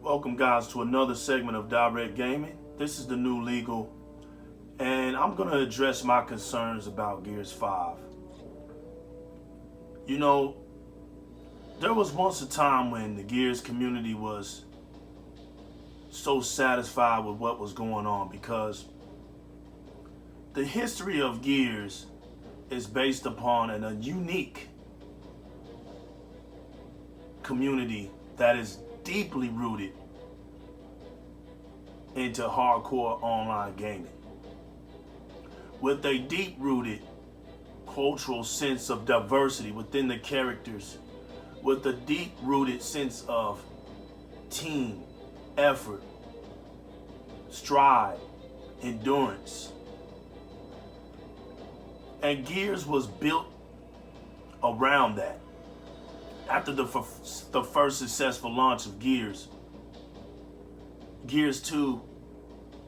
Welcome guys to another segment of Di-RRec Gaming. This is the new legal, and I'm going to address my concerns about Gears 5. You know, there was once a time when the Gears community was so satisfied with what was going on, because the history of Gears is based upon a unique community that is deeply rooted into hardcore online gaming, with a deep-rooted cultural sense of diversity within the characters, with a deep-rooted sense of team effort, stride, endurance. And Gears was built around that. After the first successful launch of Gears, Gears 2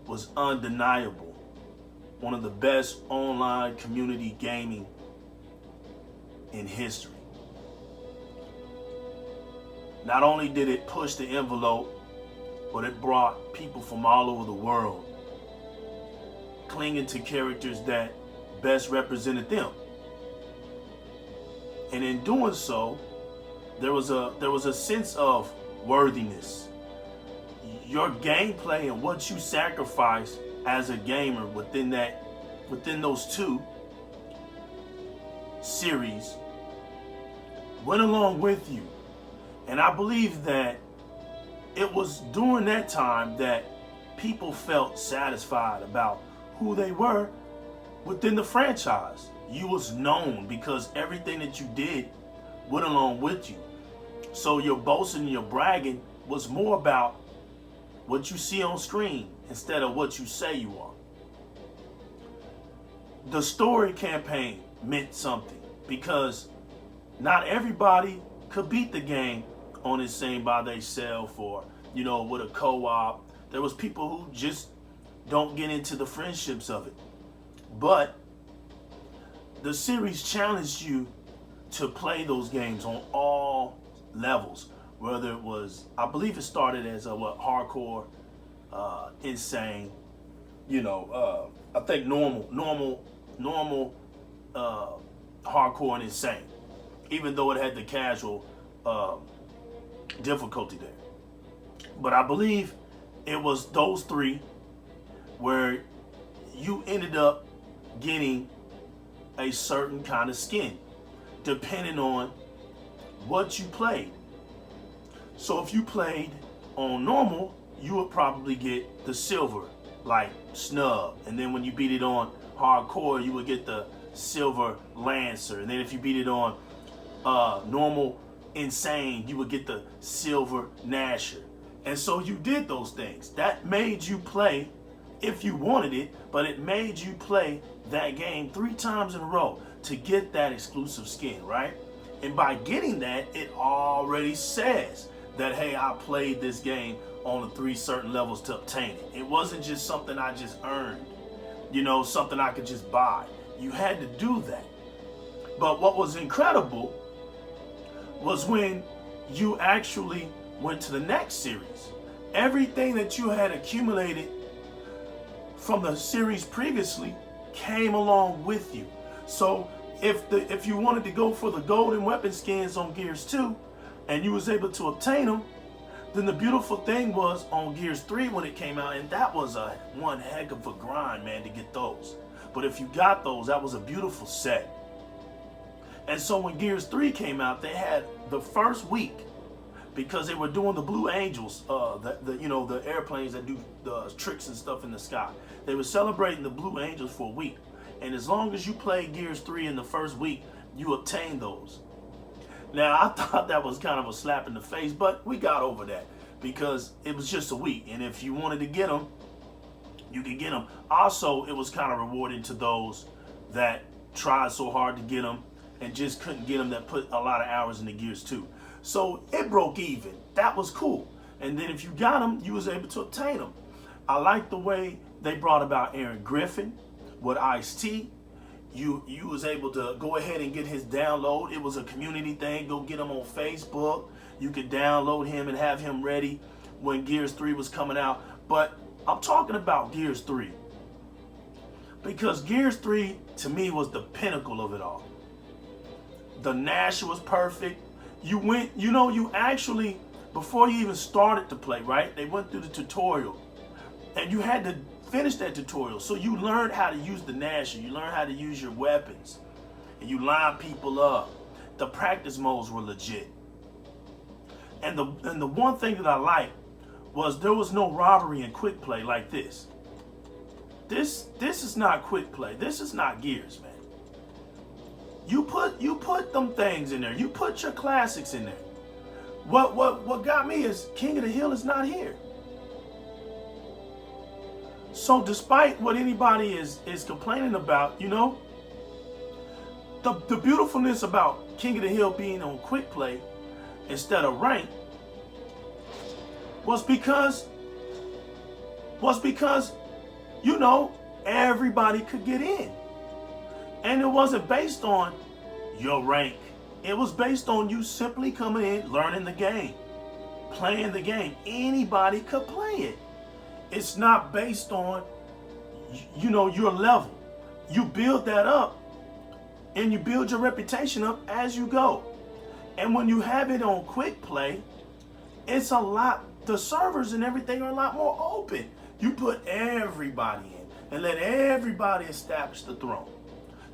was undeniable. One of the best online community gaming in history. Not only did it push the envelope, but it brought people from all over the world clinging to characters that best represented them. And in doing so, there was a sense of worthiness. Your gameplay and what you sacrifice as a gamer within those two series went along with you. And I believe that it was during that time that people felt satisfied about who they were within the franchise. You was known because everything that you did went along with you. So your boasting and your bragging was more about what you see on screen instead of what you say you are. The story campaign meant something because not everybody could beat the game on its same by themselves or, with a co-op. There was people who just don't get into the friendships of it. But the series challenged you to play those games on all levels, whether it was, I believe it started as hardcore, insane, I think normal, hardcore and insane, even though it had the casual difficulty there. But I believe it was those three where you ended up getting a certain kind of skin depending on what you played. So if you played on normal, you would probably get the silver, like snub. And then when you beat it on hardcore, you would get the silver lancer. And then if you beat it on normal insane, you would get the silver gnasher. And so you did those things. That made you play, if you wanted it, but it made you play that game 3 times in a row to get that exclusive skin, right? And by getting that, it already says that, hey, I played this game on the 3 certain levels to obtain it. It wasn't just something I just earned, something I could just buy. You had to do that. But what was incredible was when you actually went to the next series. Everything that you had accumulated from the series previously came along with you. So if you wanted to go for the golden weapon skins on Gears 2 and you was able to obtain them, then the beautiful thing was on Gears 3 when it came out, and that was one heck of a grind, man, to get those. But if you got those, that was a beautiful set. And so when Gears 3 came out, they had the first week, because they were doing the Blue Angels, the airplanes that do the tricks and stuff in the sky. They were celebrating the Blue Angels for a week. And as long as you played Gears 3 in the first week, you obtained those. Now, I thought that was kind of a slap in the face, but we got over that because it was just a week. And if you wanted to get them, you could get them. Also, it was kind of rewarding to those that tried so hard to get them and just couldn't get them, that put a lot of hours into Gears 2. So it broke even. That was cool. And then if you got them, you was able to obtain them. I like the way they brought about Aaron Griffin with Ice-T. You was able to go ahead and get his download. It was a community thing. Go get him on Facebook. You could download him and have him ready when Gears 3 was coming out. But I'm talking about Gears 3. Because Gears 3, to me, was the pinnacle of it all. The Nash was perfect. You actually, before you even started to play, right? They went through the tutorial. And you had to finish that tutorial. So you learned how to use the Nash. You learned how to use your weapons. And you line people up. The practice modes were legit. And the one thing that I liked was there was no robbery and quick play like this. This is not quick play. This is not Gears, man. You put them things in there. You put your classics in there. What got me is King of the Hill is not here. So despite what anybody is complaining about, the beautifulness about King of the Hill being on quick play instead of rank was because everybody could get in. And it wasn't based on your rank. It was based on you simply coming in, learning the game, playing the game. Anybody could play it. It's not based on, your level. You build that up and you build your reputation up as you go. And when you have it on quick play, it's the servers and everything are a lot more open. You put everybody in and let everybody establish the throne.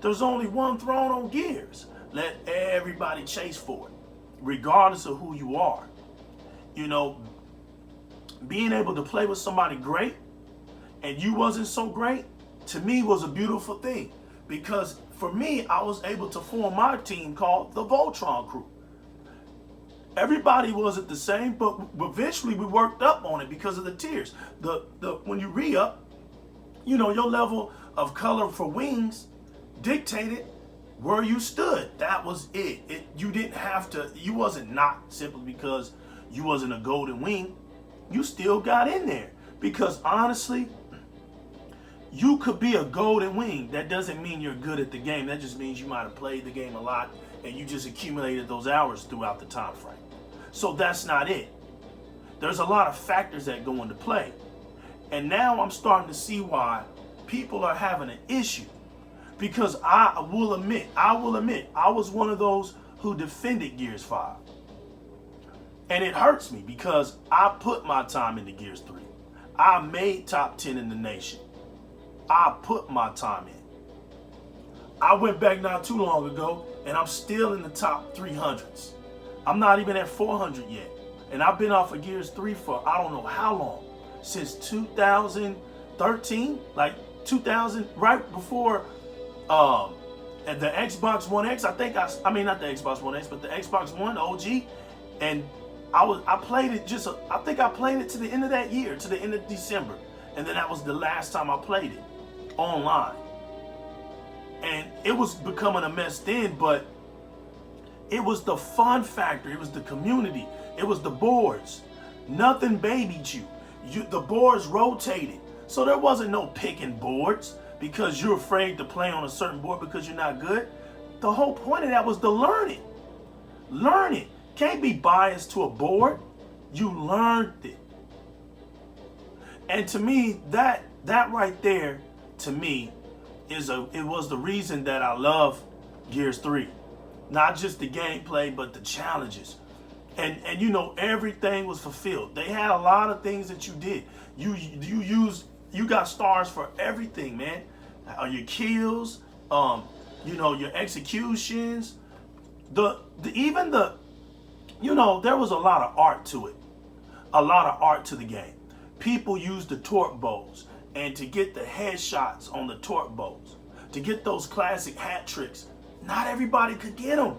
There's only one throne on Gears. Let everybody chase for it, regardless of who you are. Being able to play with somebody great and you wasn't so great, to me was a beautiful thing. Because for me, I was able to form my team called the Voltron Crew. Everybody wasn't the same, but eventually we worked up on it because of the tiers. When you re-up, your level of color for wings dictated where you stood. That was it. You didn't have to, you wasn't knocked simply because you wasn't a golden wing. You still got in there. Because honestly, you could be a golden wing. That doesn't mean you're good at the game. That just means you might have played the game a lot and you just accumulated those hours throughout the time frame. So that's not it. There's a lot of factors that go into play. And now I'm starting to see why people are having an issue. Because I will admit, I was one of those who defended Gears 5. And it hurts me because I put my time into Gears 3. I made top 10 in the nation. I put my time in. I went back not too long ago and I'm still in the top 300s. I'm not even at 400 yet. And I've been off of Gears 3 for I don't know how long. Since 2013, like 2000, right before at the Xbox One X. Not the Xbox One X, but the Xbox One OG. And I played it I think I played it to the end of that year, to the end of December. And then that was the last time I played it online. And it was becoming a mess then, but it was the fun factor. It was the community. It was the boards. Nothing babied you. The boards rotated. So there wasn't no picking boards because you're afraid to play on a certain board because you're not good. The whole point of that was to learn it. Learn it. Can't be biased to a board. You learned it. And to me, that right there, to me, it was the reason that I love Gears 3. Not just the gameplay, but the challenges. And everything was fulfilled. They had a lot of things that you did. You got stars for everything, man. Your kills, your executions, there was a lot of art to it. A lot of art to the game. People used the torque bows, and to get the headshots on the torque bows, to get those classic hat tricks, not everybody could get them.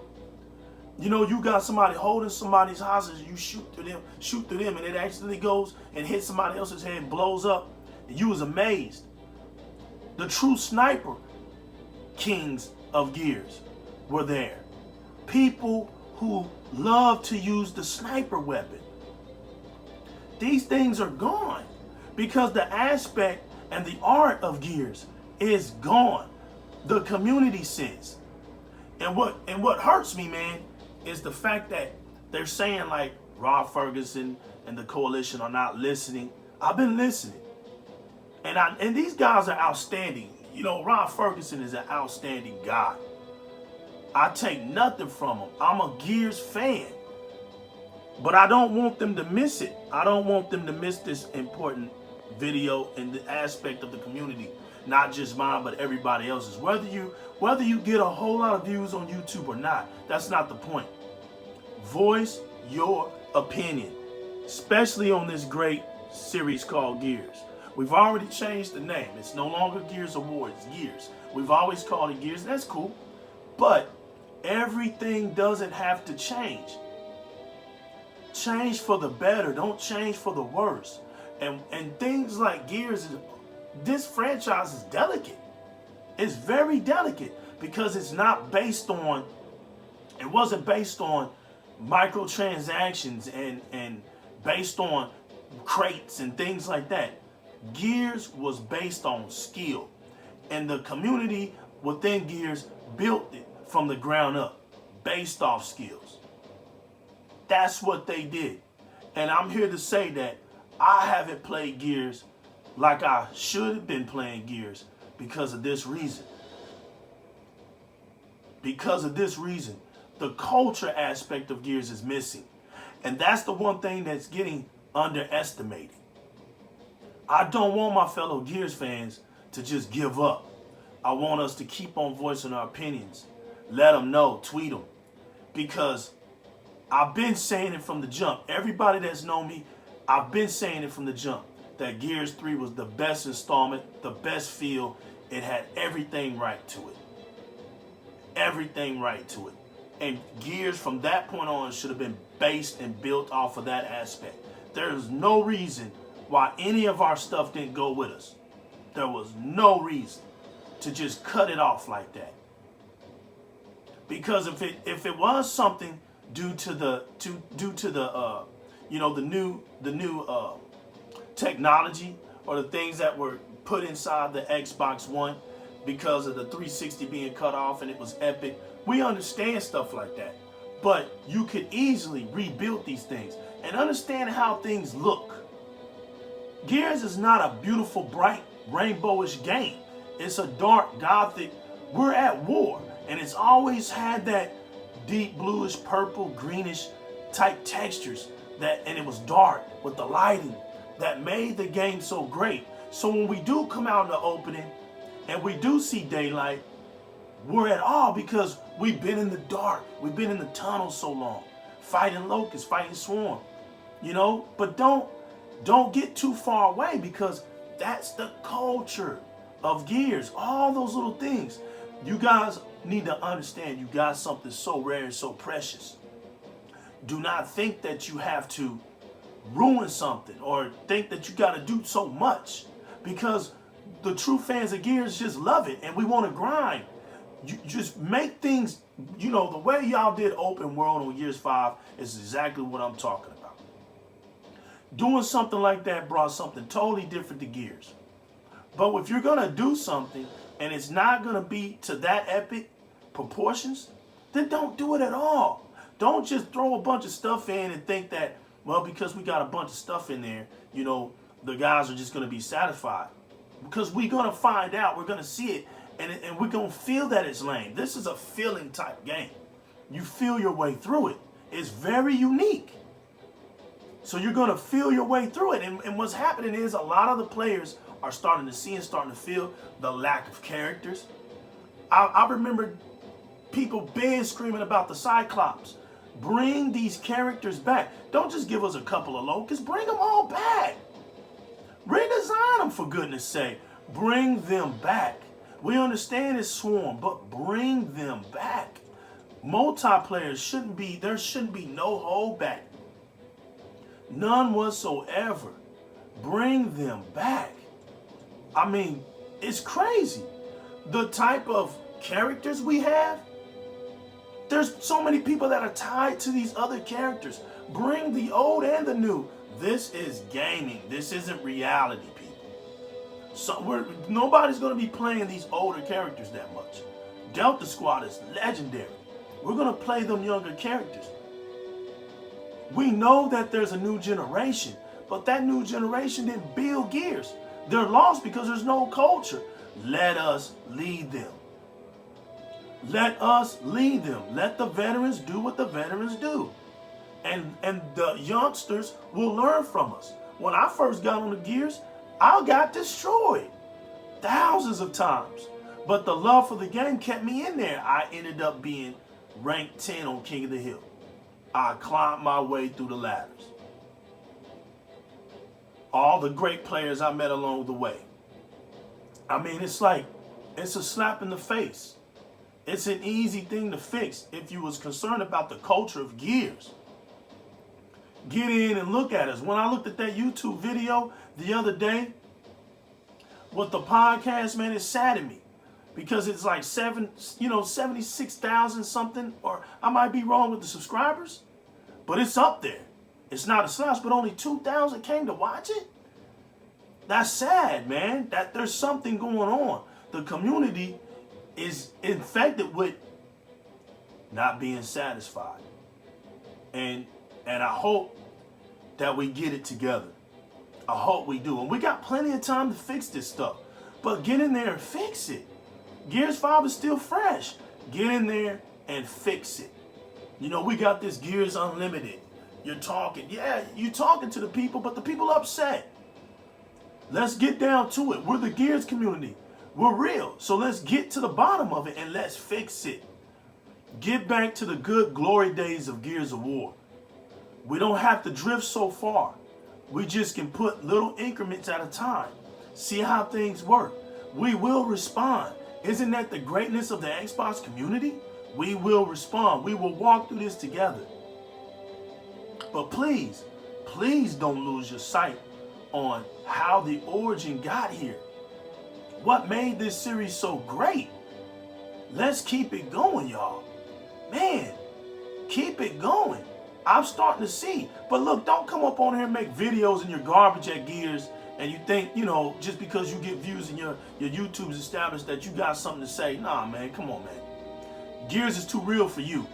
You got somebody holding somebody's hostage, you shoot through them, and it accidentally goes and hits somebody else's head and blows up. And you was amazed. The true sniper kings of Gears were there. People who love to use the sniper weapon. These things are gone because the aspect and the art of Gears is gone. The community sense. And what hurts me, man, is the fact that they're saying like Rod Ferguson and the coalition are not listening. I've been listening. And these guys are outstanding. You know, Rod Ferguson is an outstanding guy. I take nothing from him. I'm a Gears fan. But I don't want them to miss it. I don't want them to miss this important video and the aspect of the community. Not just mine, but everybody else's. Whether you get a whole lot of views on YouTube or not, that's not the point. Voice your opinion, especially on this great series called Gears. We've already changed the name. It's no longer Gears Awards, it's Gears. We've always called it Gears. That's cool. But everything doesn't have to change. Change for the better. Don't change for the worse. And things like Gears, this franchise is delicate. It's very delicate because it's not based on, it wasn't based on microtransactions and based on crates and things like that. Gears was based on skill, and the community within Gears built it from the ground up based off skills. That's what they did. And I'm here to say that I haven't played Gears like I should have been playing Gears because of this reason. Because of this reason, the culture aspect of Gears is missing. And that's the one thing that's getting underestimated. I don't want my fellow Gears fans to just give up. I want us to keep on voicing our opinions. Let them know, tweet them. Because I've been saying it from the jump. Everybody that's known me, I've been saying it from the jump. That Gears 3 was the best installment, the best feel. It had everything right to it. Everything right to it. And Gears from that point on should have been based and built off of that aspect. There's no reason why any of our stuff didn't go with us. There was no reason to just cut it off like that. Because if it was something due to the new technology or the things that were put inside the Xbox One because of the 360 being cut off and it was epic, we understand stuff like that. But you could easily rebuild these things and understand how things look. Gears is not a beautiful, bright, rainbowish game. It's a dark, gothic, we're at war. And it's always had that deep bluish, purple, greenish type textures and it was dark with the lighting that made the game so great. So when we do come out in the opening and we do see daylight, we're at awe because we've been in the dark. We've been in the tunnel so long, fighting locusts, fighting swarm, but don't get too far away because that's the culture of Gears. All those little things. You guys need to understand you got something so rare and so precious. Do not think that you have to ruin something or think that you got to do so much, because the true fans of Gears just love it and we want to grind. You just make things, the way y'all did open world on Gears 5 is exactly what I'm talking about. Doing something like that brought something totally different to Gears. But if you're going to do something and it's not going to be to that epic proportions, then don't do it at all. Don't just throw a bunch of stuff in and think that, well, because we got a bunch of stuff in there, the guys are just going to be satisfied. Because we're going to find out, we're going to see it, and we're going to feel that it's lame. This is a feeling type game. You feel your way through it. It's very unique. So you're going to feel your way through it. And what's happening is a lot of the players are starting to see and starting to feel the lack of characters. I remember people been screaming about the Cyclops. Bring these characters back. Don't just give us a couple of locusts. Bring them all back. Redesign them, for goodness sake. Bring them back. We understand it's Swarm, but bring them back. Multiplayer there shouldn't be no holdback. None whatsoever. Bring them back. I mean, it's crazy. The type of characters we have, there's so many people that are tied to these other characters. Bring the old and the new. This is gaming. This isn't reality, people. So nobody's going to be playing these older characters that much. Delta Squad is legendary. We're going to play them younger characters. We know that there's a new generation, but that new generation didn't build Gears. They're lost because there's no culture. Let us lead them. Let us lead them. Let the veterans do what the veterans do. And the youngsters will learn from us. When I first got on the Gears, I got destroyed thousands of times. But the love for the game kept me in there. I ended up being ranked 10 on King of the Hill. I climbed my way through the ladders. All the great players I met along the way. I mean, it's a slap in the face. It's an easy thing to fix if you was concerned about the culture of Gears. Get in and look at us. When I looked at that YouTube video the other day with the podcast, man, it saddened me. Because it's like 76,000 something, or I might be wrong with the subscribers, but it's up there. It's not a slouch, but only 2,000 came to watch it. That's sad, man. That there's something going on. The community is infected with not being satisfied. And I hope that we get it together. I hope we do. And we got plenty of time to fix this stuff. But get in there and fix it. Gears 5 is still fresh. Get in there and fix it. You know, we got this Gears Unlimited. You're talking. Yeah, you're talking to the people, but the people are upset. Let's get down to it. We're the Gears community. We're real. So let's get to the bottom of it and let's fix it. Get back to the good glory days of Gears of War. We don't have to drift so far. We just can put little increments at a time. See how things work. We will respond. Isn't that the greatness of the Xbox community? We will respond. We will walk through this together. But please, please don't lose your sight on how the origin got here. What made this series so great? Let's keep it going, y'all. Man, keep it going. I'm starting to see. But look, don't come up on here and make videos in your garbage at Gears and you think, you know, just because you get views and your YouTube's established that you got something to say. Nah, man, come on, man. Gears is too real for you.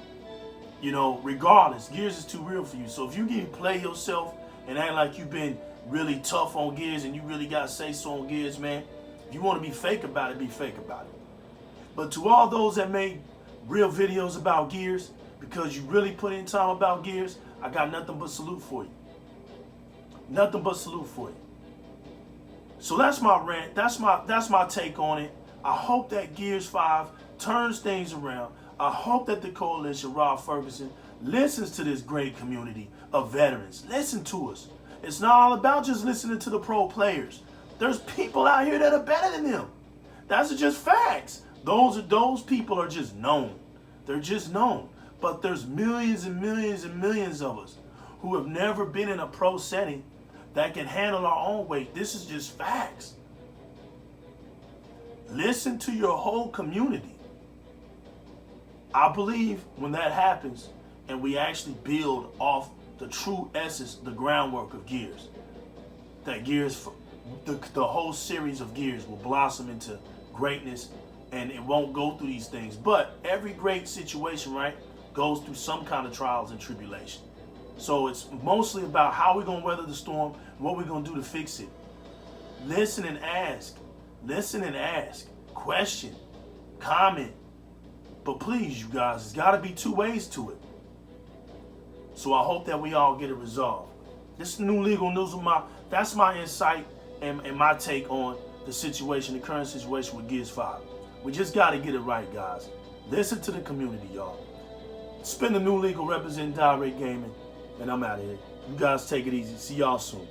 You know, regardless, Gears is too real for you. So if you can play yourself and act like you've been really tough on Gears and you really got say-so on Gears, man, if you want to be fake about it, be fake about it. But to all those that made real videos about Gears, because you really put in time about Gears, I got nothing but salute for you. Nothing but salute for you. So that's my rant. That's my take on it. I hope that Gears 5 turns things around. I hope that the coalition, Rob Ferguson, listens to this great community of veterans. Listen to us. It's not all about just listening to the pro players. There's people out here that are better than them. That's just facts. Those people are just known. They're just known. But there's millions and millions and millions of us who have never been in a pro setting that can handle our own weight. This is just facts. Listen to your whole community. I believe when that happens and we actually build off the true essence, the groundwork of Gears, that Gears, the whole series of Gears will blossom into greatness and it won't go through these things. But every great situation, right, goes through some kind of trials and tribulation. So it's mostly about how we're going to weather the storm, what we're going to do to fix it. Listen and ask. Listen and ask. Question. Comment. But please, you guys, there's got to be two ways to it. So I hope that we all get it resolved. This is new legal news. That's my insight and my take on the situation, the current situation with Gears 5. We just got to get it right, guys. Listen to the community, y'all. Spin the new legal representing Di-RRec Gaming. And I'm out of here. You guys take it easy. See y'all soon.